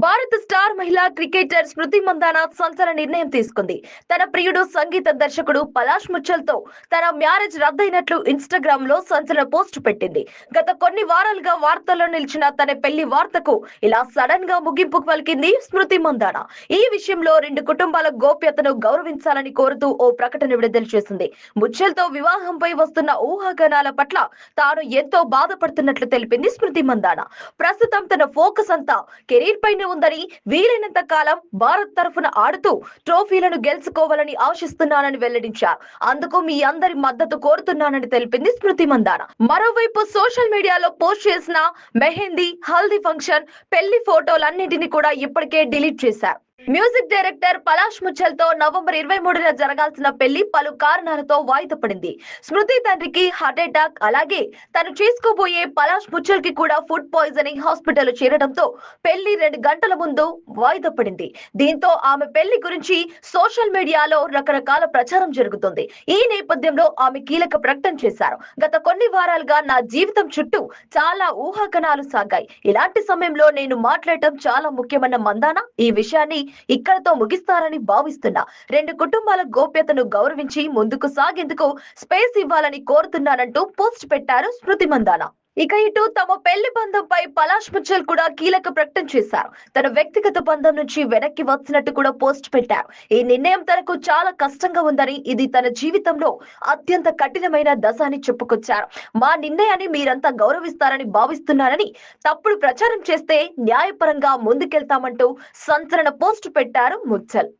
భారత స్టార్ మహిళా క్రికెటర్ స్మృతి మందాన సంచలన నిర్ణయం తీసుకుంది. తన ప్రియుడు సంగీత దర్శకుడు పలాష్ ముచ్చల్తో తన మ్యారేజ్ రద్దయినట్లు ఇన్‌స్టాగ్రామ్ లో సంచలన పోస్ట్ పెట్టింది. గత కొన్ని వారాలుగా వార్తల్లో నిలిచిన తన పెళ్లి వార్తకు ఇలా సడన్ గా ముగింపు పలికింది స్మృతి మందాన. ఈ విషయంలో రెండు కుటుంబాల గోప్యతను గౌరవించాలని కోరుతూ ఓ ప్రకటన విడుదల చేసింది. ముచ్చల్తో వివాహంపై వస్తున్న ఊహాగానాల పట్ల తాను ఎంతో బాధపడుతున్నట్లు తెలిపింది స్మృతి మందాన. ప్రస్తుతం తన ఫోకస్ అంతా కెరీర్ పైనే ఉందని, వీలైనంత కాలం భారత్ తరఫున ఆడుతూ ట్రోఫీలను గెలుచుకోవాలని ఆశిస్తున్నానని వెల్లడించారు. అందుకు మీ అందరి మద్దతు కోరుతున్నానని తెలిపింది స్మృతి మందాన. మరోవైపు సోషల్ మీడియాలో పోస్ట్ చేసిన మెహందీ, హల్దీ ఫంక్షన్, పెళ్లి ఫోటోలన్నింటినీ కూడా ఇప్పటికే డిలీట్ చేశారు. మ్యూజిక్ డైరెక్టర్ పలాష్ ముచ్చల్తో నవంబర్ 23న జరగాల్సిన పెళ్లి పలు కారణాలతో వాయిదా పడింది. స్మృతి తండ్రికి హార్ట్ అటాక్, అలాగే తను చేసుకోబోయే పలాష్ ముచ్చల్ కి కూడా ఫుడ్ పాయిజనింగ్ హాస్పిటల్ చేరడంతో పెళ్లి 2 గంటల ముందు వాయిదా పడింది. దీంతో ఆమె పెళ్లి గురించి సోషల్ మీడియాలో రకరకాల ప్రచారం జరుగుతుంది. ఈ నేపథ్యంలో ఆమె కీలక ప్రకటన చేశారు. గత కొన్ని వారాలుగా నా జీవితం చుట్టూ చాలా ఊహాగానాలు సాగాయి. ఇలాంటి సమయంలో నేను మాట్లాడటం చాలా ముఖ్యమన్న మందాన ఈ విషయాన్ని ఇక్కడతో ముగిస్తారని భావిస్తున్నా. రెండు కుటుంబాల గోప్యతను గౌరవించి ముందుకు సాగేందుకు స్పేస్ ఇవ్వాలని కోరుతున్నానంటూ పోస్ట్ పెట్టారు స్మృతి మందాన. ఇక ఇటు తమ పెళ్లి బంధంపై పలాష్ ముచ్చల్ కూడా కీలక ప్రకటన చేశారు. తన వ్యక్తిగత బంధం నుంచి వెనక్కి వచ్చినట్టు కూడా పోస్ట్ పెట్టారు. ఈ నిర్ణయం తనకు చాలా కష్టంగా ఉందని, ఇది తన జీవితంలో అత్యంత కఠినమైన దశ అని చెప్పుకొచ్చారు. మా నిర్ణయాన్ని మీరంతా గౌరవిస్తారని భావిస్తున్నానని, తప్పుడు ప్రచారం చేస్తే న్యాయపరంగా ముందుకెళ్తామంటూ సంచలన పోస్ట్ పెట్టారు ముచ్చల్.